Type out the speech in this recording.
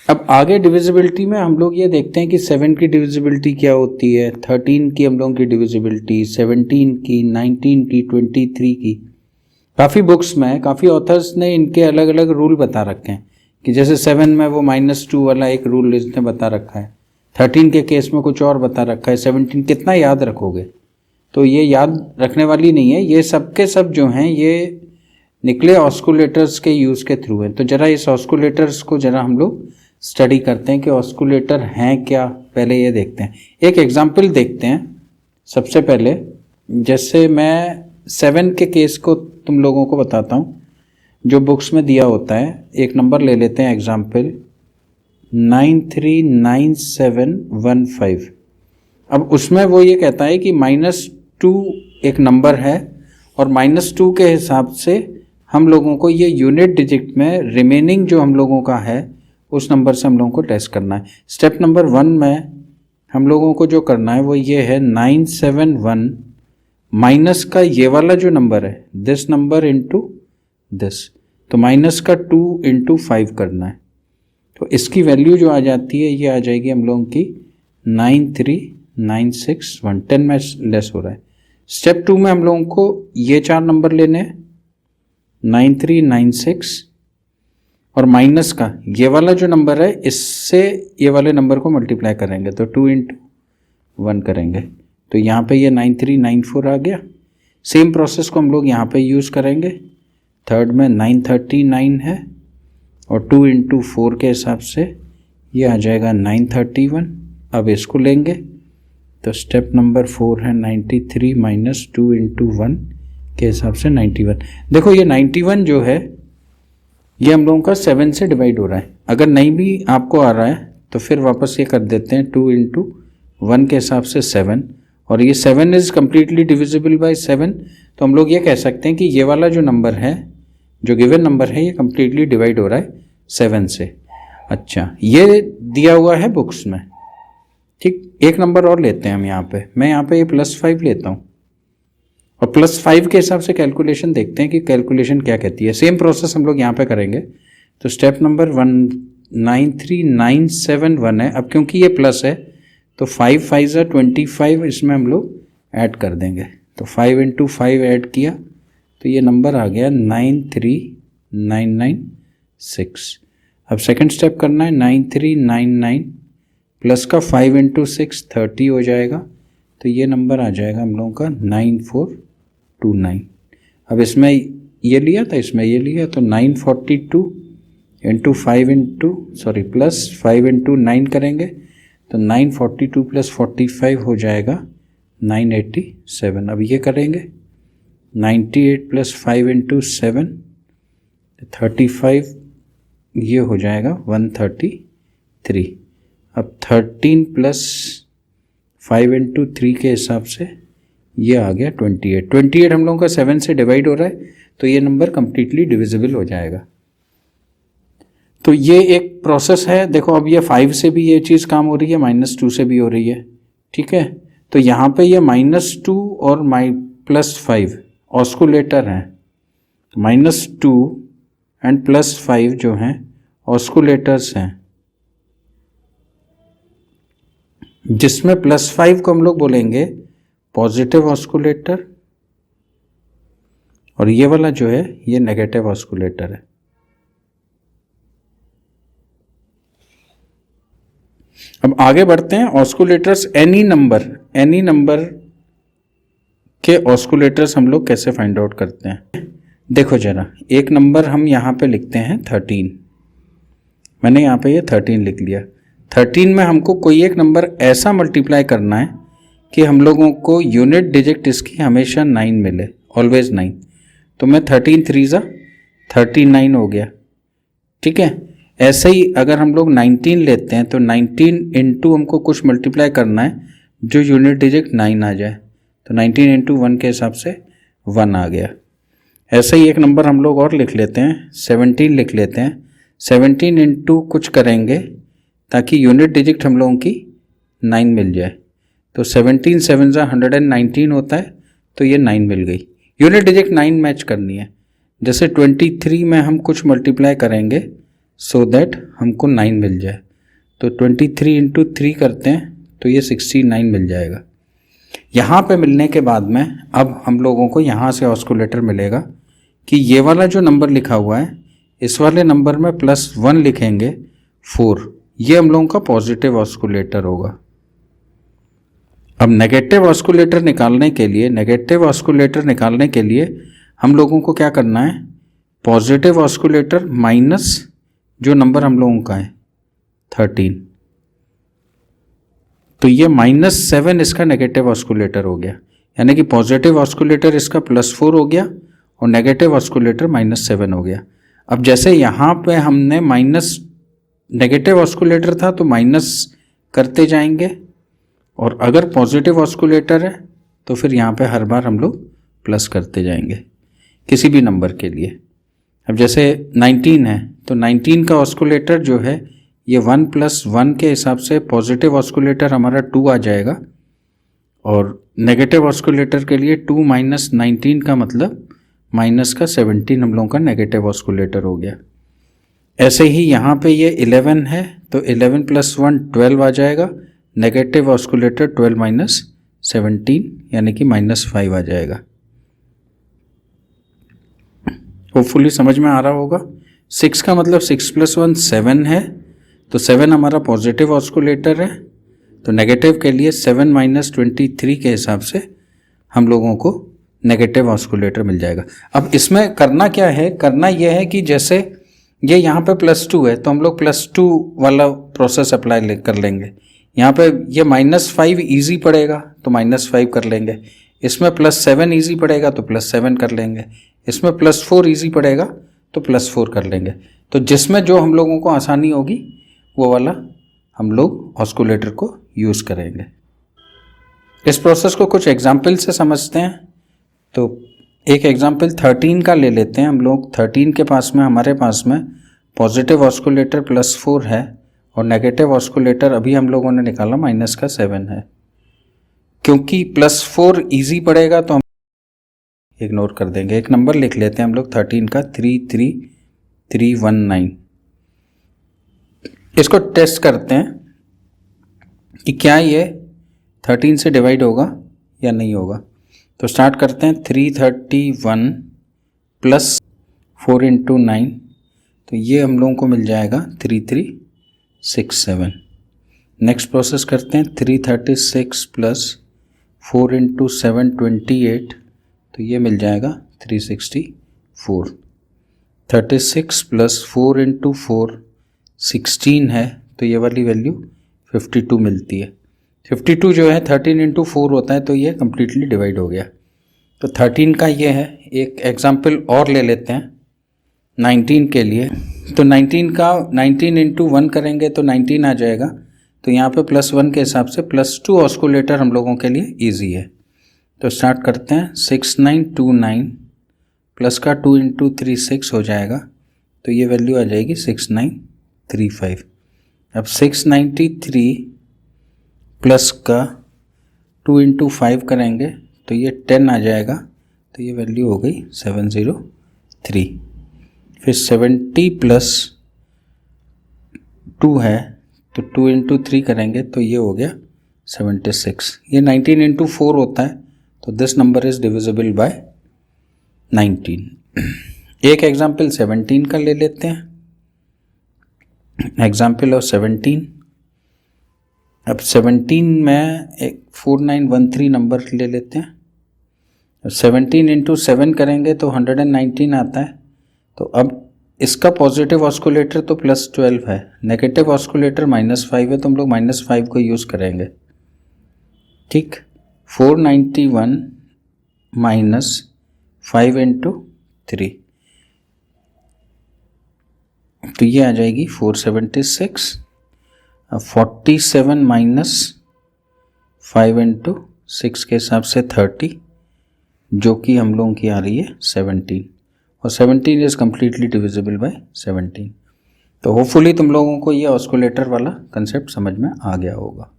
अब आगे डिविजिबिलिटी में हम लोग ये देखते हैं कि 7 की डिविजिबिलिटी क्या होती है, 13 की हम लोगों की डिविजिबिलिटी, 17 की, 19 की, 23 की। काफ़ी बुक्स में काफ़ी ऑथर्स ने इनके अलग अलग रूल बता रखे हैं कि जैसे 7 में वो -2 वाला एक रूल इसने बता रखा है, 13 के केस में कुछ और बता रखा है, 17 कितना याद रखोगे, तो ये याद रखने वाली नहीं है। ये सब के सब जो हैं ये निकले ऑस्कुलेटर्स के यूज़ के थ्रू है। तो जरा इस ऑस्कुलेटर्स को जरा हम लोग स्टडी करते हैं कि ऑस्कुलेटर हैं क्या, पहले ये देखते हैं। एक एग्जाम्पल देखते हैं सबसे पहले। जैसे मैं 7 के केस को तुम लोगों को बताता हूँ जो बुक्स में दिया होता है। एक नंबर ले लेते हैं एग्जाम्पल 939715। अब उसमें वो ये कहता है कि -2 एक नंबर है और -2 के हिसाब से हम लोगों को ये यूनिट डिजिट में रिमेनिंग जो हम लोगों का है उस नंबर से हम लोगों को टेस्ट करना है। स्टेप नंबर 1 में हम लोगों को जो करना है वो ये है 971 माइनस का ये वाला जो नंबर है दिस नंबर इंटू दिस, तो माइनस का 2 इंटू 5 करना है। तो इसकी वैल्यू जो आ जाती है ये आ जाएगी हम लोगों की 93961, 10 में लेस हो रहा है। स्टेप 2 में हम लोगों को ये 4 नंबर लेने हैं 9396 और माइनस का ये वाला जो नंबर है इससे ये वाले नंबर को मल्टीप्लाई करेंगे तो 2 इंटू 1 करेंगे, तो यहाँ पे ये 9394 आ गया। सेम प्रोसेस को हम लोग यहाँ पे यूज़ करेंगे। थर्ड में 939 है और 2 इंटू 4 के हिसाब से ये आ जाएगा 931। अब इसको लेंगे तो स्टेप नंबर 4 है 93 माइनस 2 इंटू 1 के हिसाब से 91। देखो ये 91 जो है ये हम लोगों का 7 से डिवाइड हो रहा है। अगर नहीं भी आपको आ रहा है तो फिर वापस ये कर देते हैं 2 इंटू 1 के हिसाब से 7, और ये 7 इज़ कम्प्लीटली डिविजिबल बाय 7। तो हम लोग ये कह सकते हैं कि ये वाला जो नंबर है जो गिवन नंबर है ये कम्प्लीटली डिवाइड हो रहा है 7 से। अच्छा, ये दिया हुआ है बुक्स में, ठीक। एक नंबर और लेते हैं हम यहाँ पे, मैं यहाँ पे ये +5 लेता हूँ और +5 के हिसाब से कैलकुलेशन देखते हैं कि कैलकुलेशन क्या कहती है। सेम प्रोसेस हम लोग यहाँ पे करेंगे। तो स्टेप नंबर 93971 है। अब क्योंकि ये प्लस है तो 5 5 25 इसमें हम लोग ऐड कर देंगे, तो 5 इंटू 5 ऐड किया तो ये नंबर आ गया 93996। अब सेकंड स्टेप करना है 9399 प्लस का 5 इंटू 6 30 हो जाएगा, तो ये नंबर आ जाएगा हम लोगों का 9429। अब इसमें ये लिया था इसमें ये लिया तो 942 into 5 into sorry plus 5 into 9 करेंगे तो 942 प्लस 45 हो जाएगा 987। अब ये करेंगे 98 प्लस 5 इंटू 7 35, ये हो जाएगा 133। अब 13 प्लस 5 इंटू 3 के हिसाब से ये आ गया 28। 28 हम लोगों का 7 से डिवाइड हो रहा है तो ये नंबर कम्प्लीटली डिविजिबल हो जाएगा। तो ये एक प्रोसेस है। देखो अब ये 5 से भी ये चीज़ काम हो रही है, -2 से भी हो रही है, ठीक है। तो यहाँ पे ये -2 और +5 ऑस्कुलेटर हैं, -2 एंड +5 जो हैं ऑस्कुलेटर्स हैं, जिसमें +5 को हम लोग बोलेंगे पॉजिटिव ऑस्कुलेटर और ये वाला जो है ये नेगेटिव ऑस्कुलेटर है। अब आगे बढ़ते हैं। ऑस्कुलेटर्स एनी नंबर के ऑस्कुलेटर्स हम लोग कैसे फाइंड आउट करते हैं। देखो जरा, एक नंबर हम यहाँ पे लिखते हैं 13, मैंने यहाँ पे ये 13 लिख लिया। 13 में हमको कोई एक नंबर ऐसा मल्टीप्लाई करना है कि हम लोगों को यूनिट डिजिट इसकी हमेशा 9 मिले, ऑलवेज 9। तो मैं 13 3 39 हो गया, ठीक है। ऐसे ही अगर हम लोग 19 लेते हैं तो 19 इंटू हमको कुछ मल्टीप्लाई करना है जो यूनिट डिजिट 9 आ जाए, तो 19 इंटू 1 के हिसाब से 1 आ गया। ऐसे ही एक नंबर हम लोग और लिख लेते हैं 17 लिख लेते हैं। 17 इंटू कुछ करेंगे ताकि यूनिट डिजिट हम लोगों की 9 मिल जाए, तो 17 7 119 होता है, तो ये 9 मिल गई। यूनिट डिजिट 9 मैच करनी है। जैसे 23 में हम कुछ मल्टीप्लाई करेंगे सो दैट हमको 9 मिल जाए। तो 23 इंटू 3 करते हैं तो ये 69 मिल जाएगा। यहाँ पे मिलने के बाद में अब हम लोगों को यहाँ से ऑस्कुलेटर मिलेगा कि ये वाला जो नंबर लिखा हुआ है इस वाले नंबर में +1 लिखेंगे 4, ये हम लोगों का पॉजिटिव ऑस्कुलेटर होगा। अब नेगेटिव ऑस्कुलेटर निकालने के लिए हम लोगों को क्या करना है, पॉजिटिव ऑस्कुलेटर माइनस जो नंबर हम लोगों का है 13, तो ये -7 इसका नेगेटिव ऑस्कुलेटर हो गया, यानी कि पॉजिटिव ऑस्कुलेटर इसका +4 हो गया और नेगेटिव ऑस्कुलेटर -7 हो गया। अब जैसे यहाँ पे हमने नेगेटिव ऑस्कुलेटर था तो माइनस करते जाएंगे, और अगर पॉजिटिव ऑस्कुलेटर है तो फिर यहाँ पे हर बार हम लोग प्लस करते जाएंगे किसी भी नंबर के लिए। अब जैसे 19 है तो 19 का ऑस्कुलेटर जो है ये 1 + 1 के हिसाब से पॉजिटिव ऑस्कुलेटर हमारा 2 आ जाएगा, और नेगेटिव ऑस्कुलेटर के लिए 2 - 19 का मतलब माइनस का 17 हम लोगों का नेगेटिव ऑस्कुलेटर हो गया। ऐसे ही यहाँ पे ये 11 है तो 11 + 1 12 आ जाएगा, नेगेटिव ऑस्कुलेटर 12 - 17 यानी कि -5 आ जाएगा। होपफुली समझ में आ रहा होगा। 6 का मतलब 6 + 1 7 है, तो 7 हमारा पॉजिटिव ऑस्कुलेटर है, तो नेगेटिव के लिए 7 - 23 के हिसाब से हम लोगों को नेगेटिव ऑस्कुलेटर मिल जाएगा। अब इसमें करना क्या है, करना यह है कि जैसे ये यहाँ पे +2 है तो हम लोग +2 वाला प्रोसेस अप्लाई कर लेंगे। यहाँ पे ये -5 ईजी पड़ेगा तो -5 कर लेंगे, इसमें +7 ईजी पड़ेगा तो +7 कर लेंगे, इसमें +4 ईजी पड़ेगा तो +4 कर लेंगे। तो जिसमें जो हम लोगों को आसानी होगी वो वाला हम लोग ऑस्कुलेटर को यूज़ करेंगे। इस प्रोसेस को कुछ एग्जाम्पल से समझते हैं। तो एक एग्जाम्पल 13 का ले लेते हैं हम लोग। 13 के पास में हमारे पास में पॉजिटिव ऑस्कुलेटर +4 है और नेगेटिव ऑस्कुलेटर अभी हम लोगों ने निकाला -7 है। क्योंकि +4 ईजी पड़ेगा तो हम इग्नोर कर देंगे। एक नंबर लिख लेते हैं हम लोग 13 का 33319। इसको टेस्ट करते हैं कि क्या ये 13 से डिवाइड होगा या नहीं होगा। तो स्टार्ट करते हैं 331 + 4 × 9, तो ये हम लोगों को मिल जाएगा 3367। नेक्स्ट प्रोसेस करते हैं 336 + 4 × 7 28, तो ये मिल जाएगा 364। 36 + 4 × 4 16 है, तो ये वाली वैल्यू 52 मिलती है। 52 जो है 13 × 4 होता है, तो ये कम्प्लीटली डिवाइड हो गया। तो 13 का ये है। एक एग्जाम्पल और ले लेते हैं 19 के लिए। तो 19 का 19 × 1 करेंगे तो 19 आ जाएगा, तो यहाँ पे +1 के हिसाब से +2 ऑस्कुलेटर हम लोगों के लिए ईजी है। तो स्टार्ट करते हैं 6929 प्लस का 2 × 3 6 हो जाएगा, तो ये वैल्यू आ जाएगी 6935। अब 693 प्लस का 2 × 5 करेंगे तो ये 10 आ जाएगा, तो ये वैल्यू हो गई 703। फिर 70 + 2 है, तो 2 × 3 करेंगे तो ये हो गया 76। ये 19 × 4 होता है, तो this number is divisible by 19। एक एग्जाम्पल 17 का ले लेते हैं। Example of 17। अब 17 में एक 4913 नंबर ले लेते हैं। 17 × 7 करेंगे तो 119 आता है। तो अब इसका पॉजिटिव ऑस्कुलेटर तो +12 है, नेगेटिव ऑस्कुलेटर -5 है, तो हम लोग -5 को यूज़ करेंगे। ठीक, 491 - 5 × 3, तो ये आ जाएगी 476। 47 - 5 × 6 के हिसाब से 30, जो कि हम लोगों की आ रही है 17, और 17 इज़ कम्प्लीटली डिविजिबल बाय 17। तो होपफुली तुम लोगों को ये ऑस्कुलेटर वाला कंसेप्ट समझ में आ गया होगा।